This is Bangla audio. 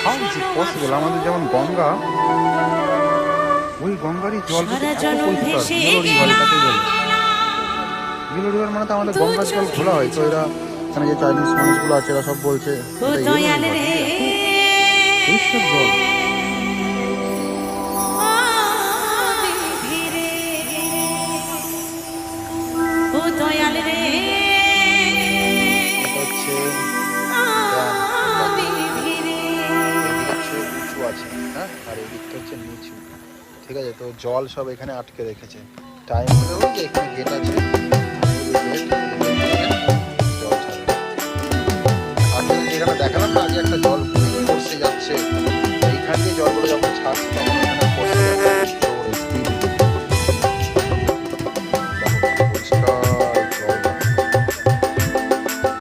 How is it possible? আমাদের যেমন গঙ্গা, ওই গঙ্গারই জল কিন্তু এত পরিষ্কার। ইয়েলো রিভার এটাকে বলে। ইয়েলো রিভার মানে তো আমাদের গঙ্গার জল ঘোলা হয়। তো এরা এখানে যে চাইনিজ মানুষগুলো আছে এরা সব বলছে এটা ইয়েলো রিভার, এত পরিষ্কার জল। এটা হচ্ছে ড্যাম, এদিকে হচ্ছে উঁচু আছে, হ্যাঁ, আর এদিকটা হচ্ছে নিচু। ঠিক আছে, তো জল সব এখানে আটকে রেখেছে। টাইম হলে ওই যে এখানে গেট আছে, জল ছাড়বে। আপনাদের যেখানে দেখালাম না আগে একটা জল ফোর্সে যাচ্ছে, এইখান দিয়ে জলগুলো যখন ছাড়ছে তখন